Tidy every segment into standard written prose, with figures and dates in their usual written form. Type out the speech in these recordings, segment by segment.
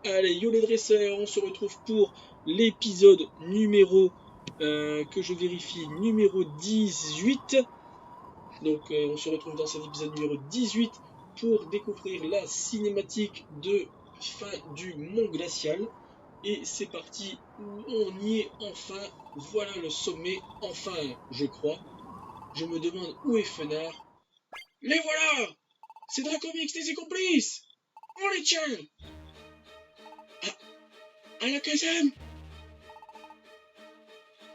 Allez, yo les dresseurs, on se retrouve pour l'épisode numéro, que je vérifie, numéro 18. Donc on se retrouve dans cet épisode numéro 18 pour découvrir la cinématique de fin du Mont Glacial. Et c'est parti, on y est enfin, voilà le sommet, enfin je crois. Je me demande où est Fenard. Les voilà! C'est Dracomix et ses complices! On les tient! À la caserne!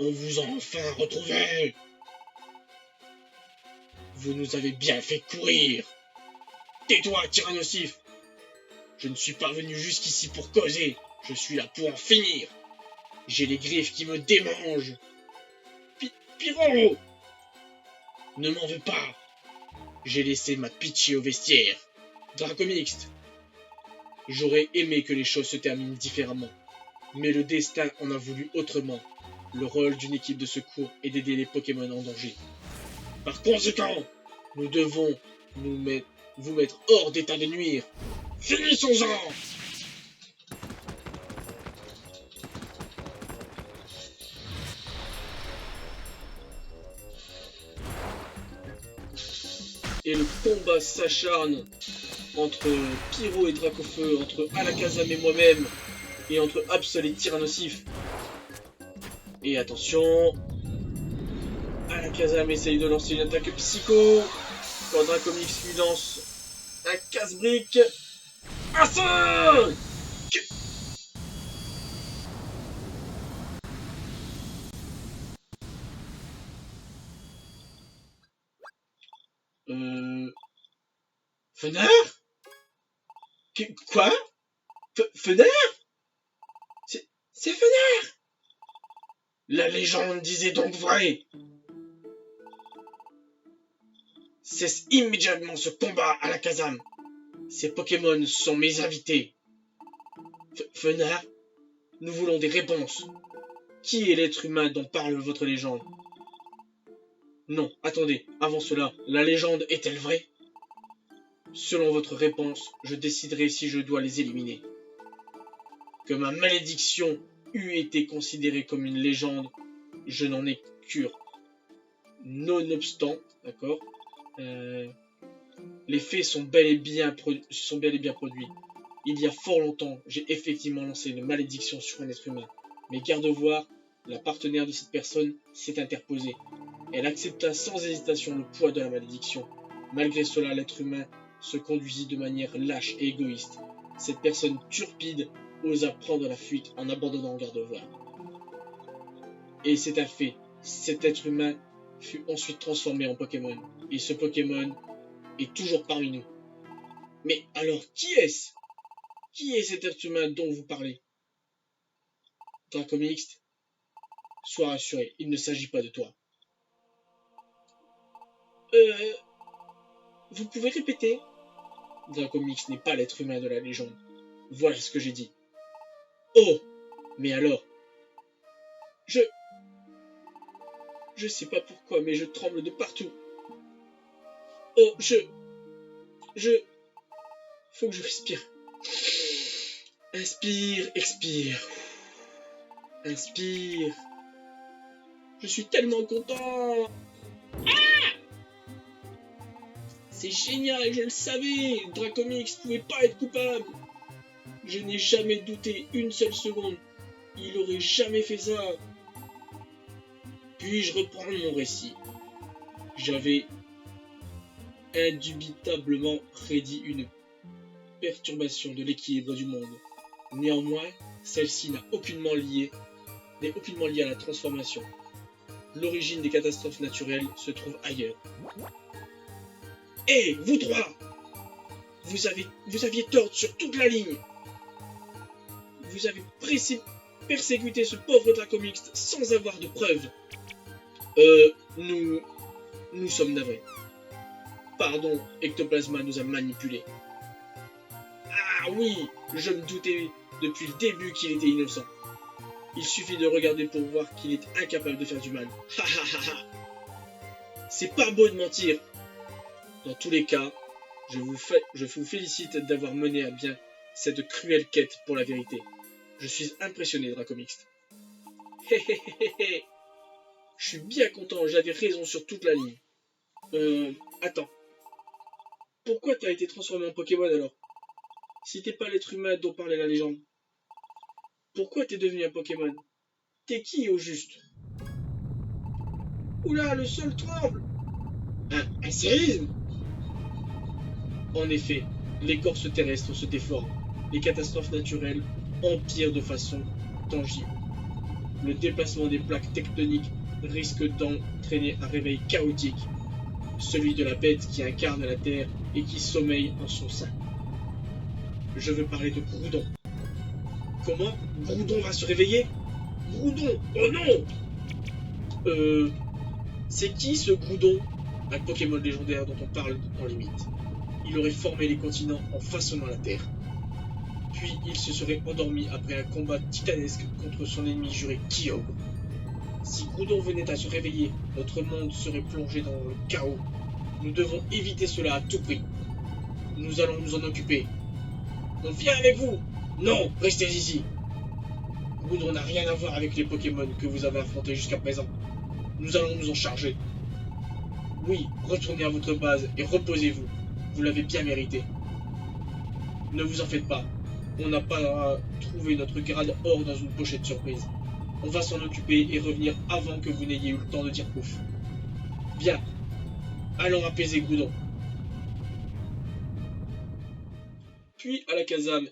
On vous a enfin retrouvé! Vous nous avez bien fait courir! Tais-toi, Tyrannosif! Je ne suis pas venu jusqu'ici pour causer, je suis là pour en finir! J'ai les griffes qui me démangent! Pyro! Ne m'en veux pas! J'ai laissé ma pitié au vestiaire! Dracomixte! J'aurais aimé que les choses se terminent différemment, mais le destin en a voulu autrement. Le rôle d'une équipe de secours est d'aider les Pokémon en danger. Par conséquent, nous devons vous mettre hors d'état de nuire. Finissons-en! Et le combat s'acharne entre Pyro et Dracofeu, entre Alakazam et moi-même, et entre Absol et Tyrannosif. Et attention, Alakazam essaye de lancer une attaque psycho, quand Dracomix lui lance un casse-brique. Assaut! Fenard? Quoi? Fenard? C'est Fenard! La légende disait donc vrai! Cesse immédiatement ce combat à Alakazam! Ces Pokémon sont mes invités! Fenard, nous voulons des réponses! Qui est l'être humain dont parle votre légende? Non, attendez, avant cela, la légende est-elle vraie? Selon votre réponse, je déciderai si je dois les éliminer. Que ma malédiction eût été considérée comme une légende, je n'en ai cure. Nonobstant, d'accord, les faits sont bel et bien produits. Il y a fort longtemps, j'ai effectivement lancé une malédiction sur un être humain. Mais garde voir, la partenaire de cette personne s'est interposée. Elle accepta sans hésitation le poids de la malédiction. Malgré cela, l'être humain se conduisit de manière lâche et égoïste. Cette personne turpide osa prendre la fuite en abandonnant Gardevoir. Et c'est un fait, cet être humain fut ensuite transformé en Pokémon. Et ce Pokémon est toujours parmi nous. Mais alors, qui est-ce? Qui est cet être humain dont vous parlez? Dracomix, sois rassuré, il ne s'agit pas de toi. Vous pouvez répéter? Dracomix n'est pas l'être humain de la légende. Voilà ce que j'ai dit. Oh! Mais alors? Je sais pas pourquoi, mais je tremble de partout. Oh, faut que je respire. Inspire, expire. Inspire. Je suis tellement content. C'est génial, je le savais. Dracomix pouvait pas être coupable. Je n'ai jamais douté une seule seconde. Il aurait jamais fait ça. Puis-je reprendre mon récit? J'avais indubitablement prédit une perturbation de l'équilibre du monde. Néanmoins, celle-ci n'est aucunement liée à la transformation. L'origine des catastrophes naturelles se trouve ailleurs. Hé, vous trois! Vous aviez tort sur toute la ligne. Vous avez persécuté ce pauvre Dracomix sans avoir de preuves. Nous sommes navrés. Pardon, Ectoplasma nous a manipulés. Ah oui, je me doutais depuis le début qu'il était innocent. Il suffit de regarder pour voir qu'il est incapable de faire du mal. Ha ha ha ha. C'est pas beau de mentir. Dans tous les cas, je vous félicite d'avoir mené à bien cette cruelle quête pour la vérité. Je suis impressionné, Dracomix. Hé hé hé hé. Je suis bien content, j'avais raison sur toute la ligne. Attends. Pourquoi t'as été transformé en Pokémon alors? Si t'es pas l'être humain dont parlait la légende. Pourquoi t'es devenu un Pokémon? T'es qui au juste? Oula, le sol tremble! Un séisme? En effet, l'écorce terrestre se déforme. Les catastrophes naturelles empirent de façon tangible. Le déplacement des plaques tectoniques risque d'entraîner un réveil chaotique, celui de la bête qui incarne la Terre et qui sommeille en son sein. Je veux parler de Groudon. Comment? Groudon va se réveiller? Groudon? Oh non! C'est qui ce Groudon? Un Pokémon légendaire dont on parle en limite. Il aurait formé les continents en façonnant la Terre. Puis il se serait endormi après un combat titanesque contre son ennemi juré Kyogre. Si Groudon venait à se réveiller, notre monde serait plongé dans le chaos. Nous devons éviter cela à tout prix. Nous allons nous en occuper. On vient avec vous? Non, restez ici. Groudon n'a rien à voir avec les Pokémon que vous avez affrontés jusqu'à présent. Nous allons nous en charger. Oui, retournez à votre base et reposez-vous. Vous l'avez bien mérité. Ne vous en faites pas. On n'a pas trouvé notre grade or dans une pochette surprise. On va s'en occuper et revenir avant que vous n'ayez eu le temps de dire ouf. Bien. Allons apaiser Groudon. Puis à la caserne,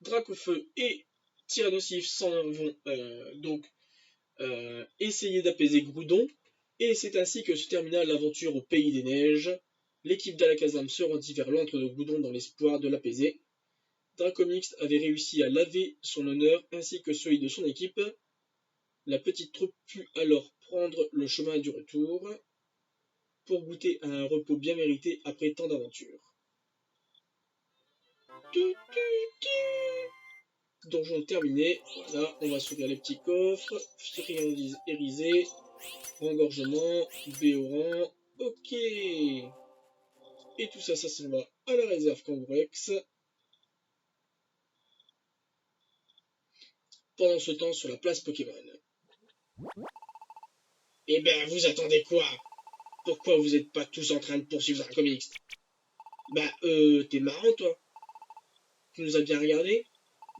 Dracofeu et Tyrannosif s'en vont essayer d'apaiser Groudon. Et c'est ainsi que se termina l'aventure au Pays des Neiges. L'équipe d'Alakazam se rendit vers l'antre de Groudon dans l'espoir de l'apaiser. Dracomix avait réussi à laver son honneur ainsi que celui de son équipe. La petite troupe put alors prendre le chemin du retour pour goûter à un repos bien mérité après tant d'aventures. Donjon terminé. Voilà, on va s'ouvrir les petits coffres. Friandise irisée. Engorgement. Béoran. Ok. Et tout ça, ça s'en va à la réserve Cambrex. Pendant ce temps, sur la place Pokémon. Eh ben, vous attendez quoi? Pourquoi vous êtes pas tous en train de poursuivre Dracomix? Bah, t'es marrant, toi. Tu nous as bien regardé?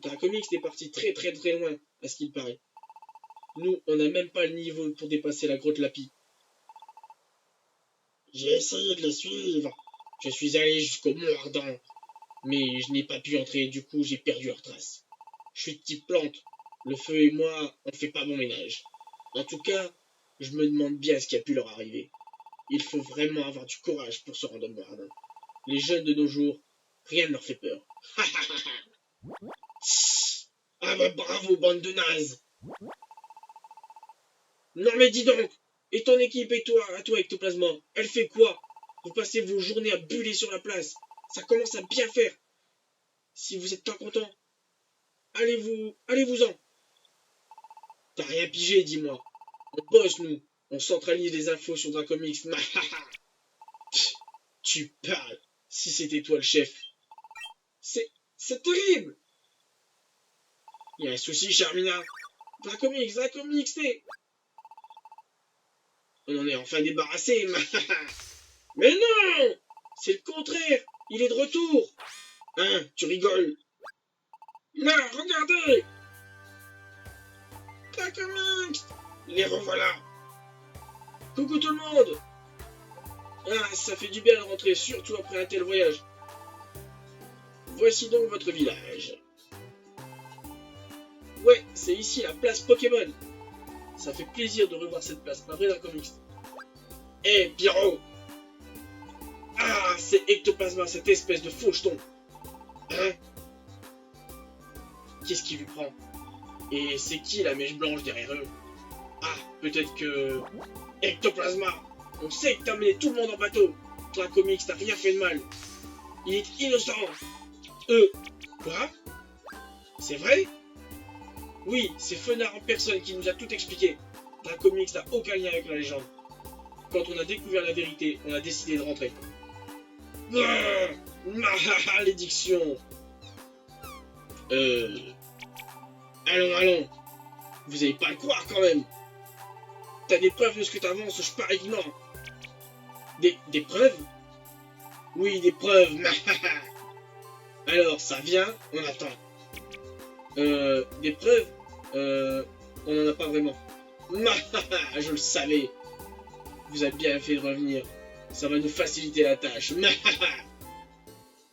Dracomix est parti très très très loin, à ce qu'il paraît. Nous, on n'a même pas le niveau pour dépasser la grotte Lapi. J'ai essayé de les suivre. Je suis allé jusqu'au Mont Ardent. Mais je n'ai pas pu entrer, du coup j'ai perdu leur trace. Je suis de type plante. Le feu et moi, on fait pas bon ménage. En tout cas, je me demande bien ce qui a pu leur arriver. Il faut vraiment avoir du courage pour se rendre au Mont Ardent. Les jeunes de nos jours, rien ne leur fait peur. Ah bah bravo, bande de nazes. Non mais dis donc, et ton équipe et toi, à toi Ectoplasma, elle fait quoi? Vous passez vos journées à buller sur la place. Ça commence à bien faire. Si vous êtes pas content, allez-vous-en. T'as rien pigé, dis-moi. On bosse, nous. On centralise les infos sur Dracomix. Tu parles. Si c'était toi le chef. C'est terrible. Il y a un souci, Charmina. Dracomix, t'es... On en est enfin débarrassé. Mais non! C'est le contraire. Il est de retour. Hein, tu rigoles. Là, regardez. Dracomix. Les revoilà. Coucou tout le monde. Ah, ça fait du bien de rentrer, surtout après un tel voyage. Voici donc votre village. Ouais, c'est ici la place Pokémon. Ça fait plaisir de revoir cette place, pas vrai Dracomix? Eh, Pyro! Ah, c'est Ectoplasma, cette espèce de faucheton. Hein? Qu'est-ce qui lui prend? Et c'est qui la mèche blanche derrière eux? Ah, peut-être que... Ectoplasma! On sait que t'as mené tout le monde en bateau. Dracomix t'as rien fait de mal. Il est innocent. Quoi? C'est vrai? Oui, c'est Fenard en personne qui nous a tout expliqué. Dracomix n'a aucun lien avec la légende. Quand on a découvert la vérité, on a décidé de rentrer. Malédiction! Euh... Allons, allons. Vous allez pas le croire quand même. T'as des preuves de ce que t'avances, je parie que non. Des preuves? Oui, des preuves. Alors, ça vient, on attend. Des preuves? On n'en a pas vraiment. Je le savais. Vous avez bien fait de revenir. Ça va nous faciliter la tâche.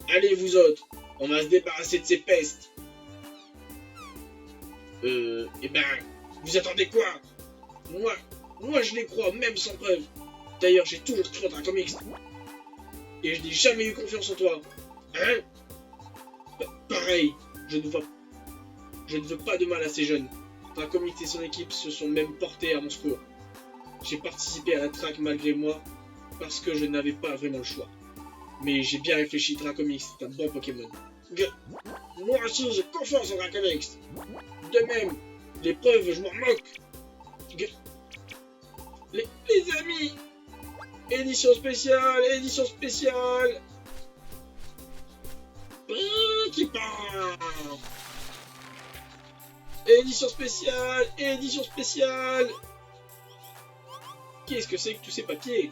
Allez, vous autres, on va se débarrasser de ces pestes. Eh ben, vous attendez quoi? Moi, je les crois, même sans preuve. D'ailleurs, j'ai toujours cru en Dracomix. Et je n'ai jamais eu confiance en toi. Hein? Pareil, je ne veux pas de mal à ces jeunes. Dracomix et son équipe se sont même portés à mon secours. J'ai participé à la traque malgré moi, parce que je n'avais pas vraiment le choix. Mais j'ai bien réfléchi, Dracomix, c'est un bon Pokémon. Moi aussi, j'ai confiance en Dracomix. De même, les preuves, je m'en moque. Les amis, édition spéciale, édition spéciale. Qui part. Édition spéciale, édition spéciale. Qu'est-ce que c'est que tous ces papiers?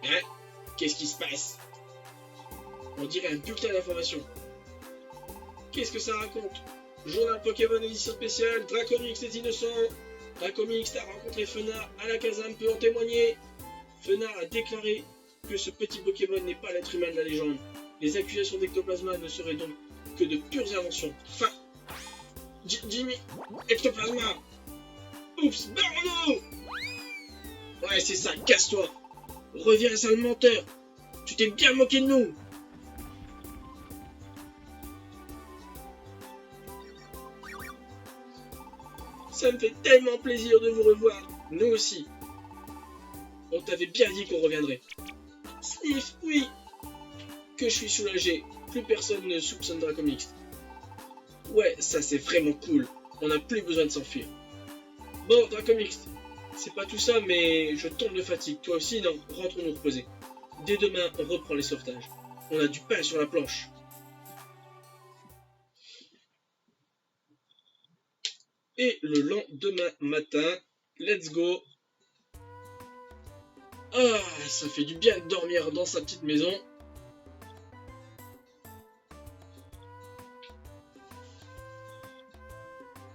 Hein? Qu'est-ce qui se passe? On dirait un bulletin d'information. Qu'est-ce que ça raconte? Journal Pokémon édition spéciale, Dracomix est innocent. Dracomix a rencontré Fena à la caserne, peut en témoigner. Fena a déclaré que ce petit Pokémon n'est pas l'être humain de la légende. Les accusations d'Ectoplasma ne seraient donc que de pures inventions. Enfin, Jimmy, Ectoplasma. Oups, Barno. Ouais, c'est ça, casse-toi. Reviens, sale menteur. Tu t'es bien moqué de nous. Ça me fait tellement plaisir de vous revoir. Nous aussi. On t'avait bien dit qu'on reviendrait. Sniff, oui. Que je suis soulagé. Plus personne ne soupçonne Dracomix. Ouais, ça c'est vraiment cool. On n'a plus besoin de s'enfuir. Bon, Dracomix, c'est pas tout ça, mais je tombe de fatigue. Toi aussi, non? Rentrons nous reposer. Dès demain, on reprend les sauvetages. On a du pain sur la planche. Et le lendemain matin, let's go. Ah, ça fait du bien de dormir dans sa petite maison.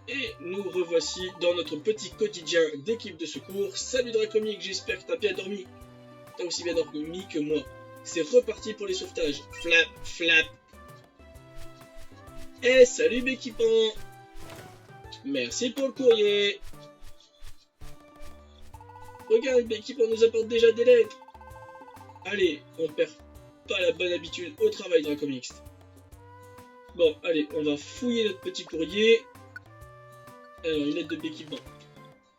Et nous revoici dans notre petit quotidien d'équipe de secours. Salut Dracomix, j'espère que t'as bien dormi. T'as aussi bien dormi que moi. C'est reparti pour les sauvetages. Flap, flap. Eh, salut Béquipan. Merci pour le courrier. Regarde, Béquipan nous apporte déjà des lettres. Allez, on perd pas la bonne habitude au travail Dracomix. Bon, allez, on va fouiller notre petit courrier. Alors, une lettre de Béquipan.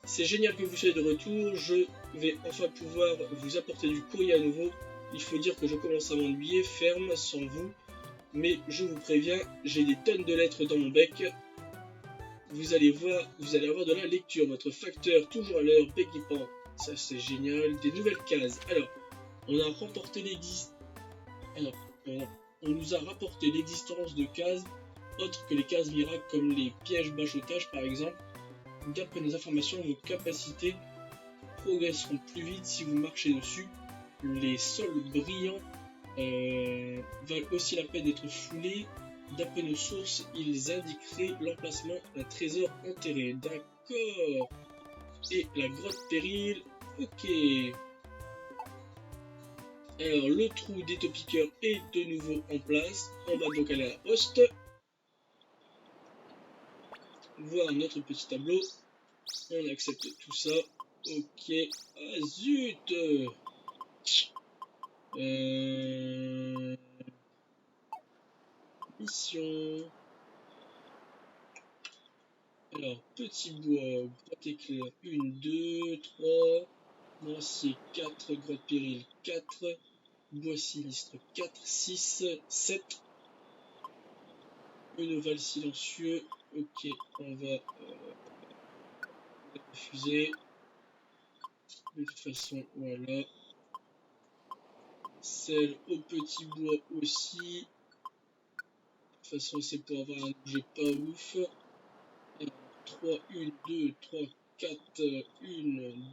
C'est génial que vous soyez de retour, je vais enfin pouvoir vous apporter du courrier à nouveau. Il faut dire que je commence à m'ennuyer, ferme, sans vous. Mais je vous préviens, j'ai des tonnes de lettres dans mon bec. Vous allez avoir de la lecture, votre facteur toujours à l'heure, Béquipan. Ça c'est génial, des nouvelles cases. Alors, on a remporté on nous a rapporté l'existence de cases autres que les cases miracles comme les pièges bachotage par exemple. D'après nos informations, vos capacités progresseront plus vite si vous marchez dessus. Les sols brillants valent aussi la peine d'être foulés. D'après nos sources, ils indiqueraient l'emplacement d'un trésor enterré. D'accord. Et la grotte péril. Ok. Alors, le trou d'étopiqueur est de nouveau en place. On va donc aller à la poste. Voir notre petit tableau. On accepte tout ça. Ok. Ah zut. Mission. Alors, petit bois, grotte éclair, 1, 2, 3. Lancier 4, grotte péril 4. Bois sinistre 4, 6, 7. Un ovale silencieux. Ok, on va refuser. De toute façon, voilà. Celle au petit bois aussi. toute façon, c'est pour avoir un objet pas ouf. 3, 1, 2, 3, 4, 1,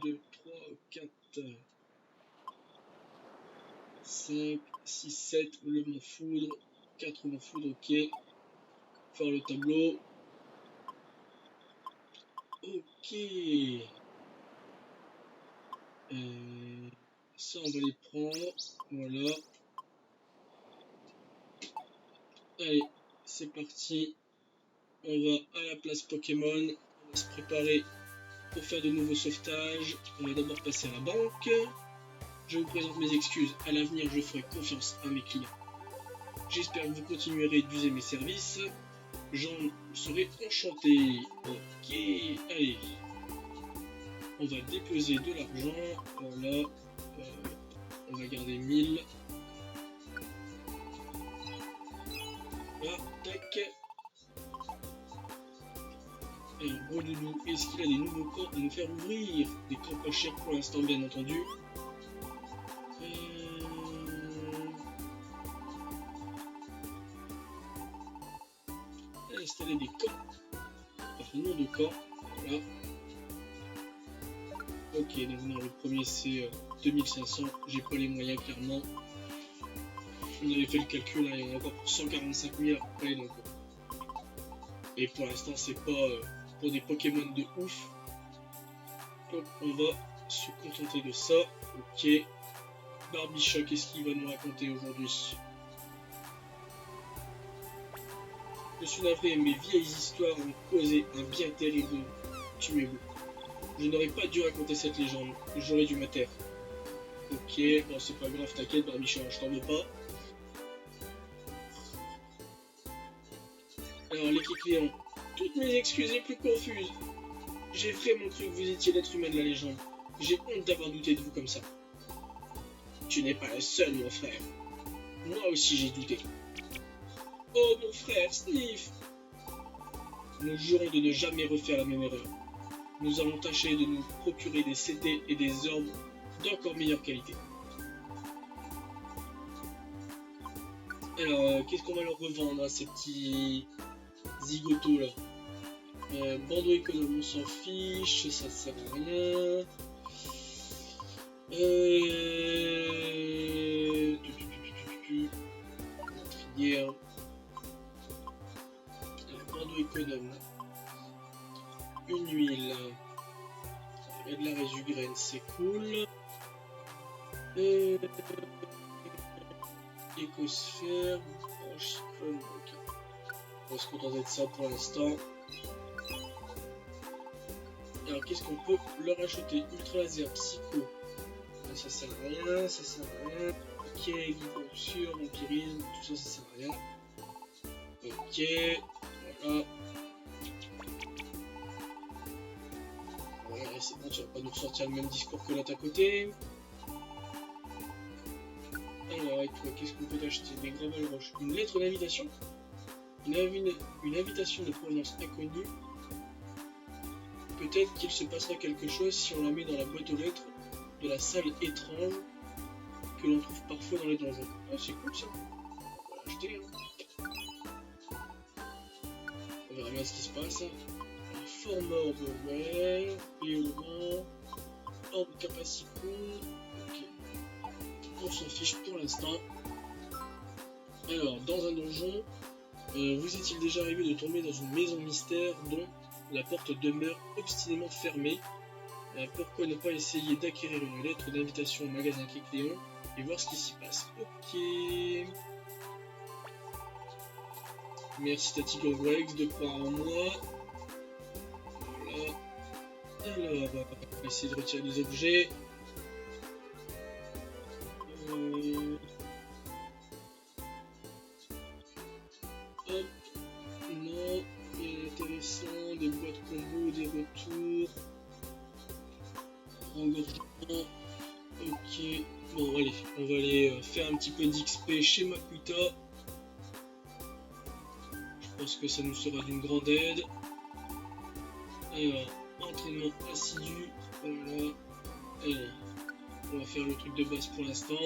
2, 3, 4, 5, 6, 7, le mont foudre, 4 mont foudre, ok. Faire le tableau. Ok. Ça, on va les prendre. Voilà. Allez, c'est parti. On va à la place Pokémon. On va se préparer pour faire de nouveaux sauvetages. On va d'abord passer à la banque. Je vous présente mes excuses. À l'avenir, je ferai confiance à mes clients. J'espère que vous continuerez d'user mes services. J'en serai enchanté. Ok, allez. On va déposer de l'argent. Voilà. On va garder 1000. Là, tac. Alors, gros doudou, est-ce qu'il a des nouveaux camps à nous faire ouvrir? Des camps pas chers pour l'instant, bien entendu. Installer des camps par nom de camp. Voilà. Ok, donc non, le premier c'est 2500. J'ai pas les moyens, clairement. On avait fait le calcul, hein, il y en a encore pour 145 000 après. Donc, et pour l'instant, c'est pas pour des Pokémon de ouf. Donc, on va se contenter de ça. Ok. Barbichon, qu'est-ce qu'il va nous raconter aujourd'hui? Je suis navré, mes vieilles histoires ont causé un bien terrible tumulus. Je n'aurais pas dû raconter cette légende, j'aurais dû me taire. Ok, bon c'est pas grave, t'inquiète Barbichon, je t'en veux pas. Alors les clients, toutes mes excuses les plus confuses. J'ai vraiment cru que vous étiez l'être humain de la légende. J'ai honte d'avoir douté de vous comme ça. Tu n'es pas le seul, mon frère. Moi aussi j'ai douté. Oh mon frère, Sniff! Nous jurons de ne jamais refaire la même erreur. Nous allons tâcher de nous procurer des CD et des orbes d'encore meilleure qualité. Alors, qu'est-ce qu'on va leur revendre à ces petits zigotos là? Bandeau économe, on s'en fiche, ça sert à rien. Meurtrière. Bandeau économe. Une huile. Et de la résugraine, c'est cool. Écosphère. Branche cyclone, ok. On va se contenter de ça pour l'instant. Alors qu'est-ce qu'on peut leur ajouter? Ultra laser, psycho. Ça sert à rien, ça sert à rien. Ok, guidance, vampirisme, tout ça, ça sert à rien. Ok, voilà. Voilà, c'est bon, tu vas pas nous ressortir le même discours que l'autre à côté. Alors, et toi, qu'est-ce qu'on peut t'acheter? Des gravales roches. Une lettre d'invitation? Une invitation de provenance inconnue. Peut-être qu'il se passera quelque chose si on la met dans la boîte aux lettres de la salle étrange que l'on trouve parfois dans les donjons. Ah, c'est cool ça. On va l'acheter. Hein. On verra bien ce qui se passe. Forme orbe, ouais. Péolement. Orbe capacico. Ok. On s'en fiche pour l'instant. Alors, dans un donjon, vous est-il déjà arrivé de tomber dans une maison mystère dont la porte demeure obstinément fermée? Pourquoi ne pas essayer d'acquérir une lettre d'invitation au magasin Kecleon et voir ce qui s'y passe? Ok. Merci Tati Gangrex de croire en moi. Voilà. Alors, on va essayer de retirer des objets. Hop. Non. Intéressant. Des boîtes combo, des retours. Engorgement. Ok. Bon, allez. On va aller faire un petit peu d'XP chez Makuta. Je pense que ça nous sera d'une grande aide. Alors, entraînement assidu. Voilà. Allez. On va faire le truc de base pour l'instant.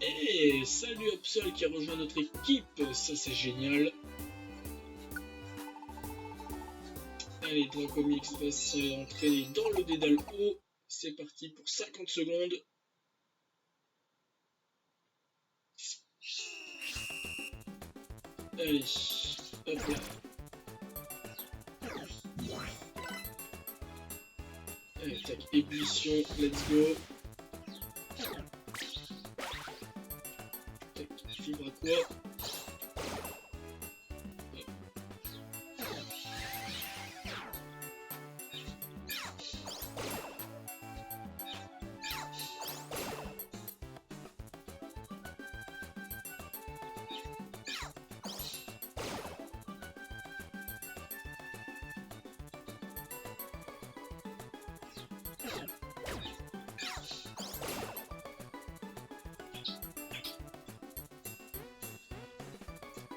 Et Et salut Absol qui a rejoint notre équipe, ça c'est génial. Allez, Dracomix va s'entraîner dans le dédale haut. C'est parti pour 50 secondes. Allez, hop là. Allez, tac, ébullition, let's go. Tac, fibre à quoi?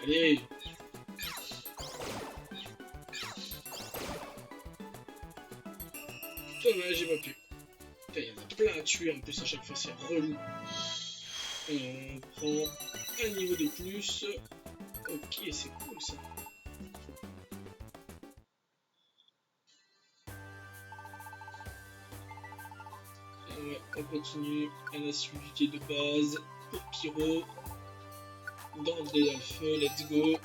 Allez. Dommage, j'ai pas pu. Il y en a plein à tuer, en plus à chaque fois c'est relou. On prend un niveau de plus. Ok, c'est cool ça. Ouais, on continue à l'assiduité de base pour Pyro. Dans le dédale feu, let's go.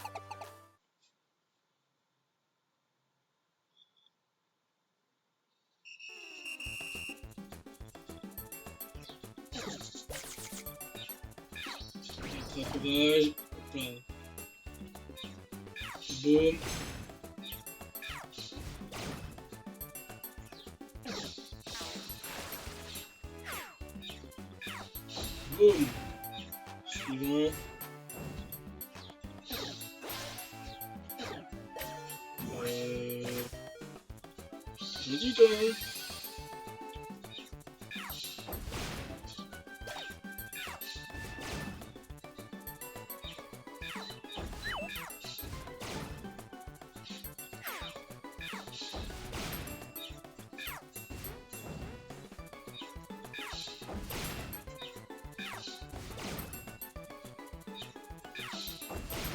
Rattrapage, hop là. Boum. Boum. Suivant. Je dis toi.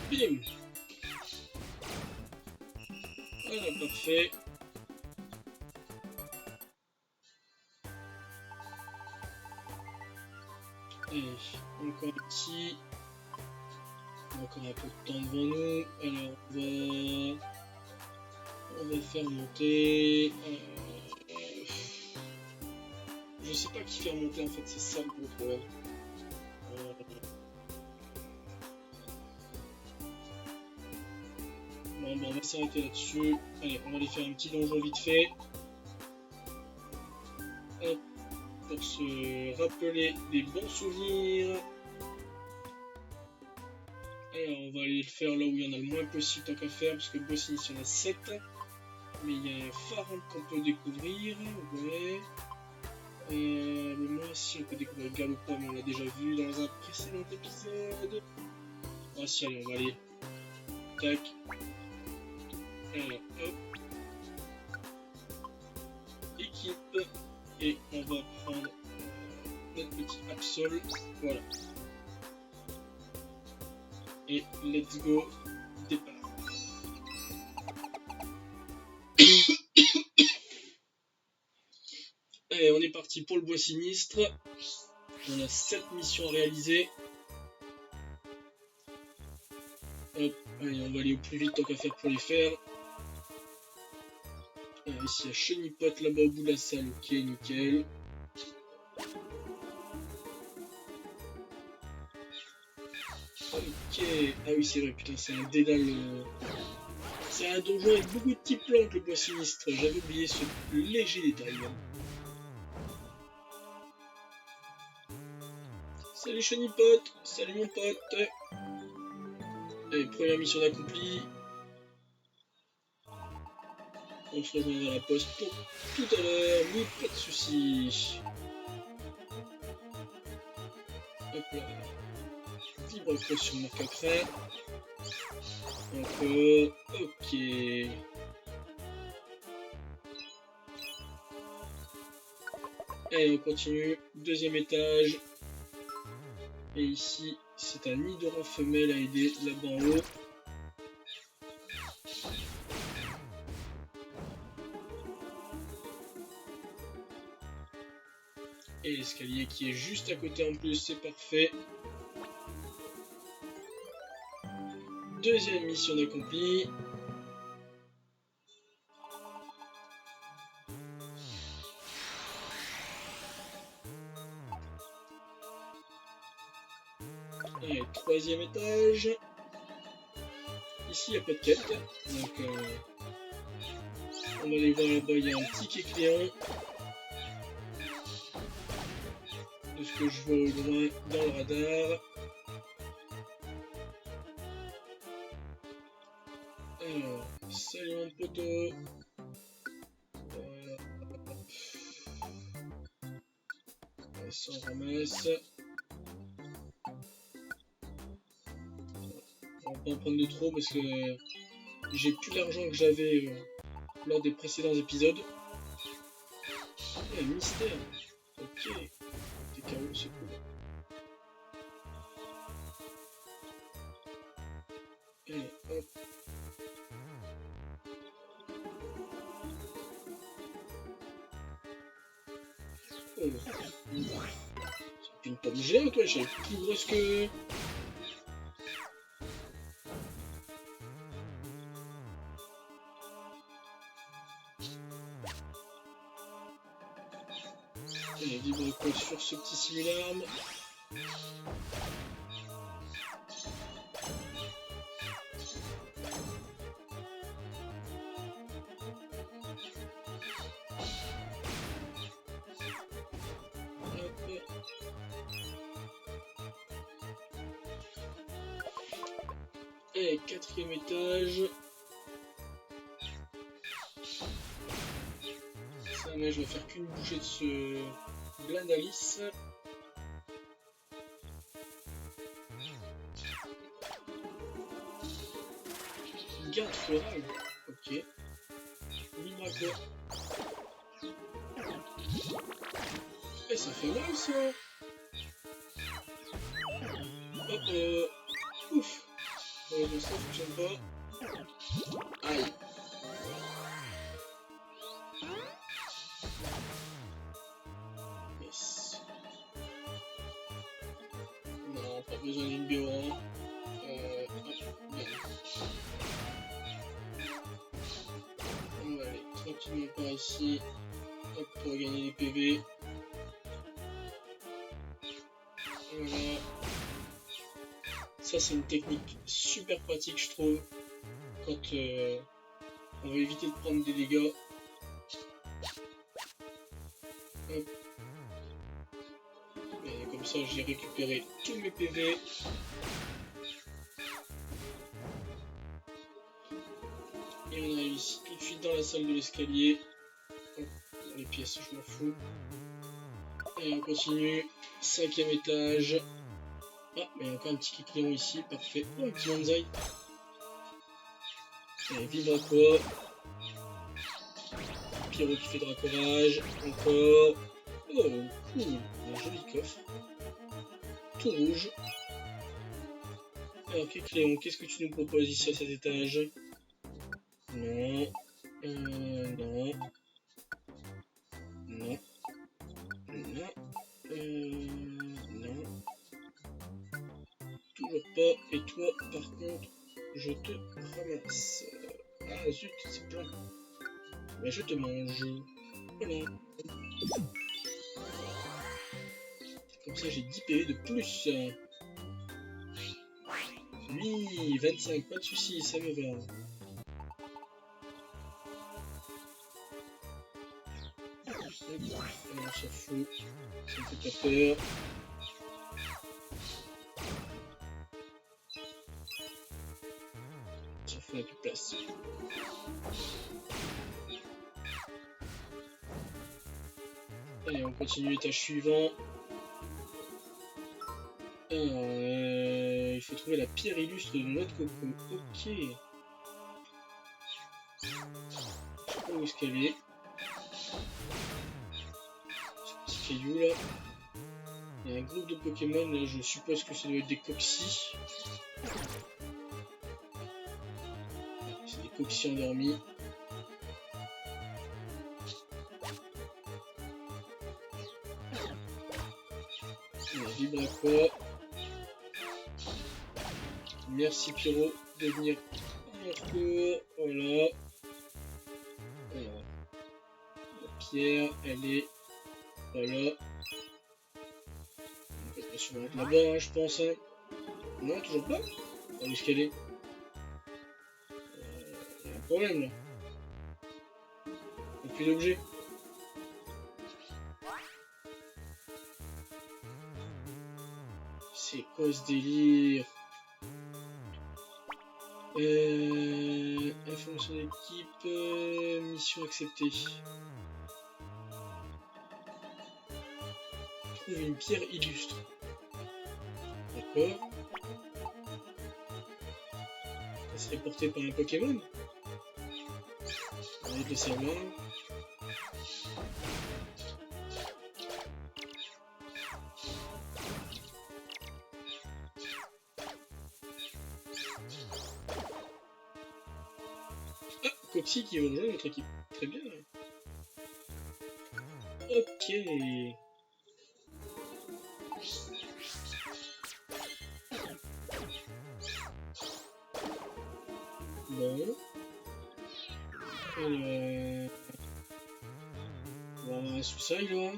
Bim. Voilà, parfait. Allez, encore un petit. Encore un peu de temps devant nous. Alors, on va faire monter. Je sais pas qui faire monter en fait, c'est ça le gros problème. Bon, on va s'arrêter là-dessus. Allez, on va aller faire un petit donjon vite fait. Hop, pour se rappeler des bons souvenirs. Alors, on va aller le faire là où il y en a le moins possible tant qu'à faire, parce que le boss initial il y en a 7. Mais il y a un pharaon qu'on peut découvrir. Ouais. Mais moi aussi, on peut découvrir Galopam, on l'a déjà vu dans un précédent épisode. Ah si, allez, on va aller. Tac. Alors, hop. Équipe. Et on va prendre notre petit Absol. Voilà. Et let's go. Départ. Allez, on est parti pour le bois sinistre. On a 7 missions à réaliser. Hop, allez, on va aller au plus vite tant qu'à faire pour les faire. Alors, ici, il y a Chenipote là-bas au bout de la salle. Ok, nickel. Ok, ah oui, c'est vrai, putain, c'est un dédale. C'est un donjon avec beaucoup de petits plantes, le bois sinistre. J'avais oublié ce léger détail. Salut Chenipote, salut mon pote. Allez, première mission accomplie. On se rejoindra à la poste pour tout à l'heure, oui, pas de soucis. Hop là. Fibre creuse sur marque après. Encore. Ok. Allez, on continue. Deuxième étage. Et ici, c'est un nid de rat femelle à aider là-bas en haut. Et l'escalier qui est juste à côté en plus, c'est parfait. Deuxième mission accomplie. Et troisième étage. Ici, il n'y a pas de quête. Donc, on va aller voir là-bas, il y a un ticket client. De ce que je vois au loin dans le radar. Alors, salut mon poteau. Ça on ramasse. On va pas en prendre de trop parce que j'ai plus l'argent que j'avais lors des précédents épisodes. Mystère. Ok. T'es KO, c'est cool. Allez, hop. Oh. C'est une pomme géante, toi, j'ai plus grosse que... Allez, vibre quoi sur ce petit simularme. Et quatrième étage. Ça, mais je vais faire qu'une bouchée de ce Blandalis. Garde florale. Ok. Vibraco. Et ça fait mal ça. Oh oh. Ouf. Bon, ça fonctionne pas. Aïe. Yes. Non, pas besoin d'une bio1. On va aller tranquillement par ici. Hop, pour gagner des PV. Voilà. Ça, c'est une technique super pratique, je trouve, quand on veut éviter de prendre des dégâts. Hop. Et comme ça, j'ai récupéré tous mes PV. Et on arrive ici tout de suite dans la salle de l'escalier. Dans les pièces, je m'en fous. Et on continue. 5e étage. Ah, mais il y a encore un petit client ici, parfait. Oh, un petit Manzai. Allez, vibre quoi. Pyro qui fait de raccordage. Encore. Oh, cool. Un joli coffre. Tout rouge. Alors, Cléon, qu'est-ce que tu nous proposes ici à cet étage? Non. Non. Non. Non. Non. Toujours pas. Et toi, par contre, je te ramasse. Ah zut, c'est plein. Mais je te mange. Voilà. Comme ça, j'ai 10 PV de plus. Oui, 25, pas de soucis, ça me va. On s'en fout, ça me fait pas peur. Ça fait un peu de place. Allez, on continue l'étage suivant. Il faut trouver la pierre illustre de noix de coco. Ok. Je sais pas où est-ce qu'elle est. Ce petit caillou là. Il y a un groupe de Pokémon, là, je suppose que ça doit être des Coxy. C'est des Coxy endormis. On vibre à quoi? Merci Pyro de venir en secours. Voilà. Alors, la pierre, elle est. Voilà. On peut pas sûrement être là-bas, hein, je pense. Hein. Non, toujours pas. Où est-ce qu'elle est? Il y a un problème là. Il n'y a plus d'objets. C'est quoi ce délire? Information d'équipe, mission acceptée. Trouve une pierre illustre. D'accord. Ça serait porté par un Pokémon. On va le savoir. Ah, Coxy qui va rejoindre notre équipe. Très bien. Ok. Bon. Alors... On va sous ça, il là.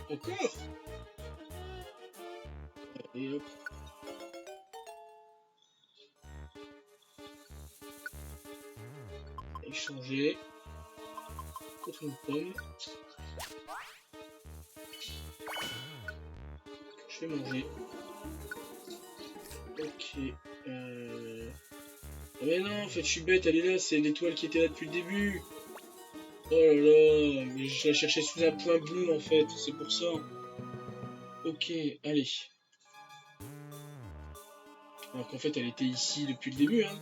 Encore. Et hop. Échanger contre une pomme. Je vais manger. Ok. Ah mais non, en fait je suis bête, elle est là, c'est l'étoile qui était là depuis le début. Oh là là, mais je la cherchais sous un point bleu en fait, c'est pour ça. Ok, allez. Alors qu'en fait elle était ici depuis le début, hein.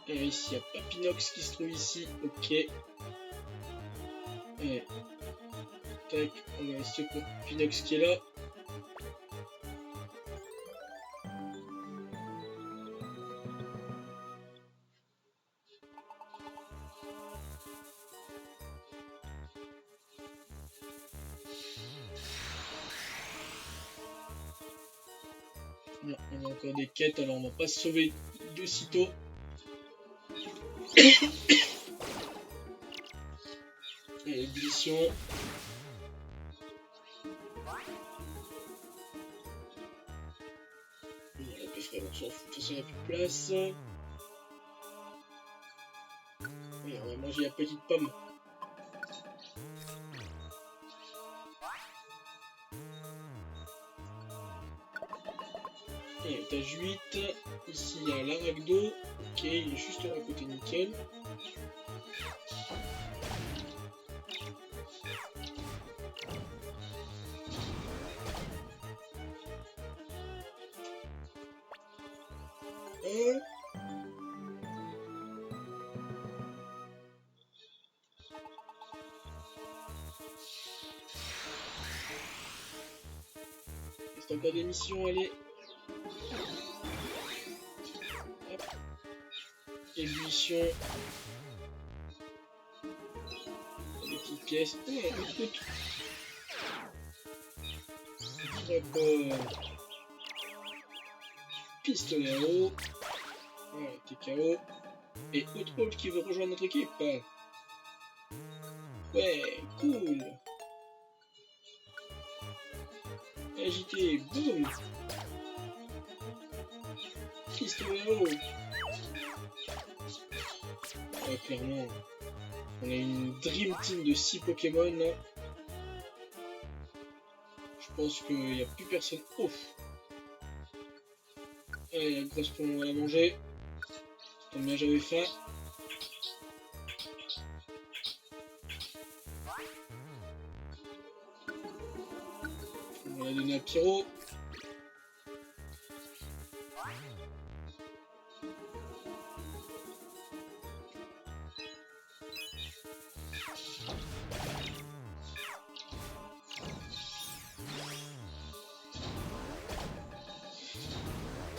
Alors ici, il y a Papinox qui se trouve ici, ok. Allez. Tac, on va rester pour Papinox qui est là. Non, on a encore des quêtes, alors on va pas se sauver de sitôt. Allez, ébullition. La pêche, on s'en fout, de toute façon il n'y a plus de place. Et on va manger la petite pomme. Et étage 8, ici il y a l'Aragdo, ok, il est juste là à côté, nickel. C'est encore des missions, allez. Hop. Ébullition. Des petites pièces. Oh, écoute. D'accord. Pistolet à eau. Voilà, t'es KO. Et Hot qui veut rejoindre notre équipe. Ouais, cool. Agité, boum. Pistolet à eau. Ouais, clairement. On a une Dream Team de 6 Pokémon là. Je pense qu'il n'y a plus personne. Ouf. Allez, la grosse pomme, on va la manger. Tant bien, j'avais faim. On va la donner à Pyro.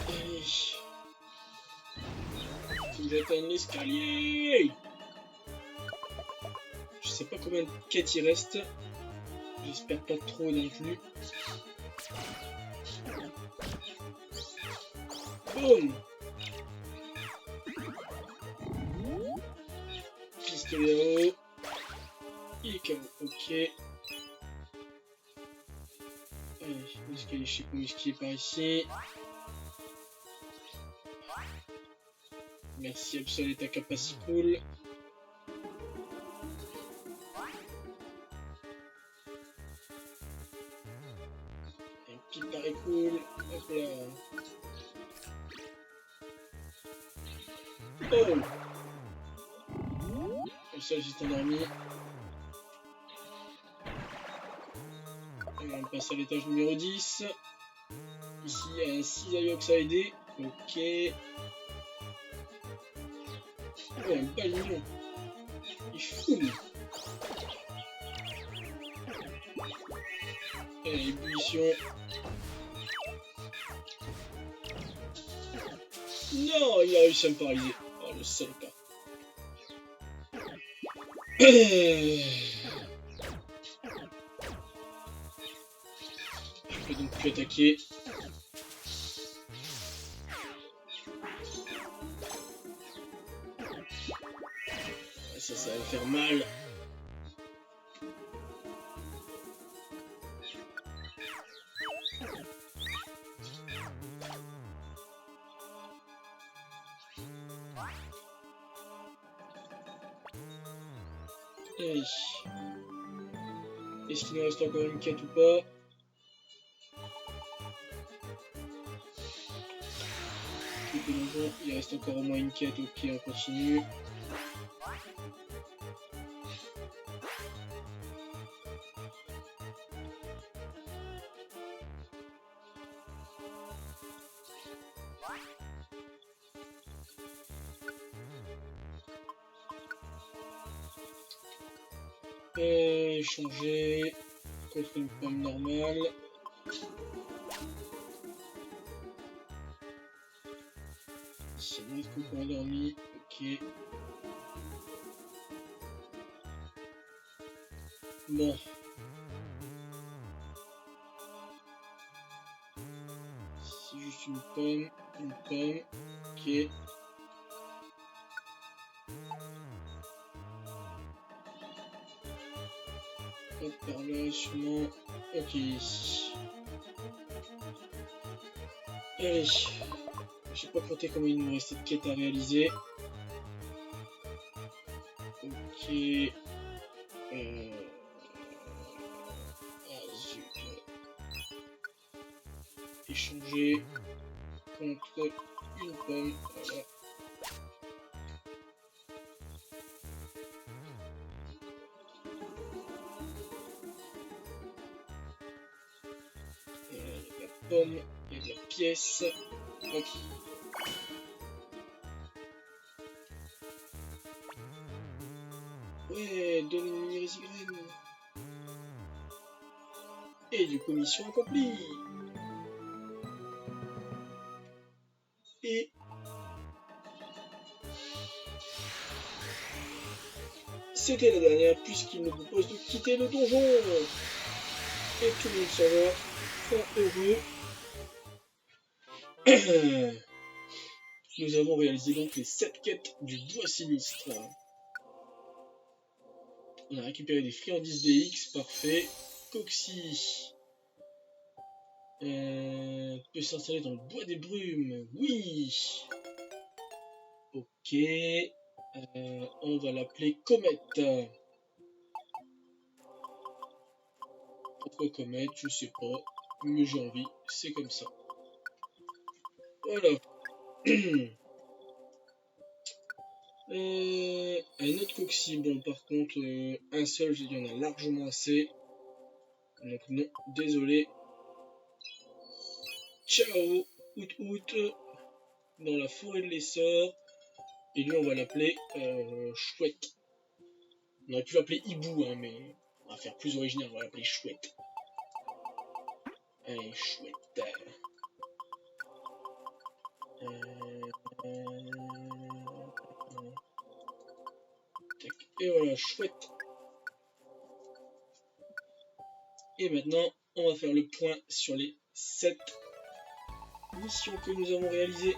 Allez. Faut que j'atteigne l'escalier. Je sais pas combien de quêtes il reste. J'espère pas trop non plus. Boum. Pistolet. Il est KO. Ok. Allez, l'escalier, je sais pas où est-ce qu'il est par ici. Merci Absol et ta Capacipool. Un petit pareil cool. Hop là. Oh! Absol juste endormi. On passe à l'étage numéro 10. Ici, il y a un Cisaiox à aider. Ok. Oh, un balion. Il fout. Allez, ébullition. Non, il a réussi à me paralyser. Oh, le seul cas. Je peux donc plus attaquer. Ça va faire mal. Allez. Est-ce qu'il nous reste encore une quête ou pas? Il reste encore au moins une quête, ok, on continue. Échanger contre une pomme normale. C'est bon, est-ce qu'on peut endormi? Ok. Bon. C'est juste une pomme. Ok. Hop, par là, sûrement. Ok. Allez. J'ai pas compté combien il nous restait de quêtes à réaliser. Ok. Ah zut. Échanger contre une pomme. Voilà. Il y a de la pomme, il y a de la pièce. Hop. Ouais, donne une mini-résigraine. Et du coup, mission accomplie. Et c'était la dernière puisqu'il nous propose de quitter le donjon. Et tout le monde s'en va, fort heureux. Nous avons réalisé donc les 7 quêtes du bois sinistre. On a récupéré des friandises DX, parfait. Coxy peut s'installer dans le bois des brumes, oui. Ok. On va l'appeler Comète. Pourquoi Comète? Je sais pas. Mais j'ai envie, c'est comme ça. Voilà. Un autre coccyx, bon par contre un seul il y en a largement assez. Donc non, désolé. Ciao, out dans la forêt de l'essor. Et lui on va l'appeler Chouette. On aurait pu l'appeler Hibou hein, mais on va faire plus original, on va l'appeler Chouette. Allez, Chouette. Et voilà, Chouette. Et maintenant, on va faire le point sur les 7 missions que nous avons réalisées.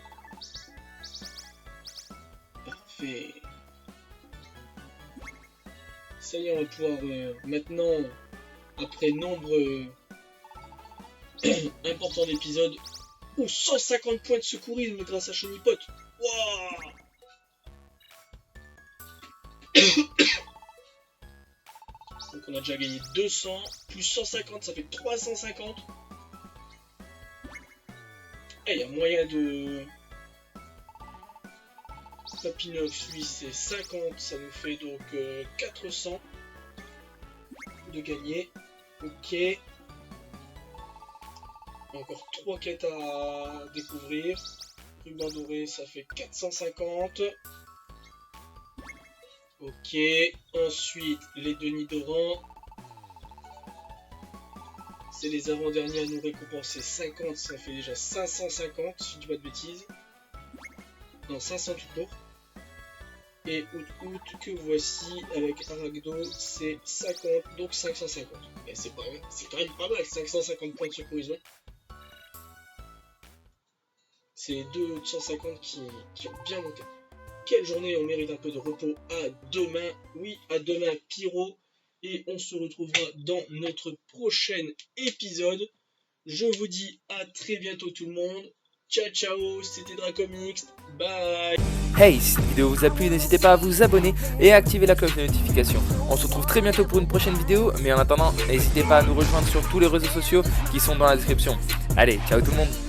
Parfait. Ça y est, on va pouvoir maintenant, après nombre important d'épisodes, 150 points de secourisme grâce à Chenipote. Waouh. Donc on a déjà gagné 200, plus 150, ça fait 350. Et il y a moyen de... Papinox, lui c'est 50, ça nous fait donc 400 de gagner. Ok. Encore 3 quêtes à découvrir. Ruban doré, ça fait 450. Ok. Ensuite, les Denis Doran. C'est les avant-derniers à nous récompenser 50. Ça fait déjà 550, si je dis pas de bêtises. Non, 500 tout court. Et Out que voici avec Aragdo, c'est 50, donc 550. Et c'est quand même pas mal, 550 points de secourisme. C'est 250 qui ont bien monté. Quelle journée, on mérite un peu de repos. À demain, oui, à demain Pyro. Et on se retrouvera dans notre prochain épisode. Je vous dis à très bientôt tout le monde. Ciao ciao, c'était Dracomix, bye. Hey, si cette vidéo vous a plu, n'hésitez pas à vous abonner et à activer la cloche de notification. On se retrouve très bientôt pour une prochaine vidéo, mais en attendant, n'hésitez pas à nous rejoindre sur tous les réseaux sociaux qui sont dans la description. Allez, ciao tout le monde.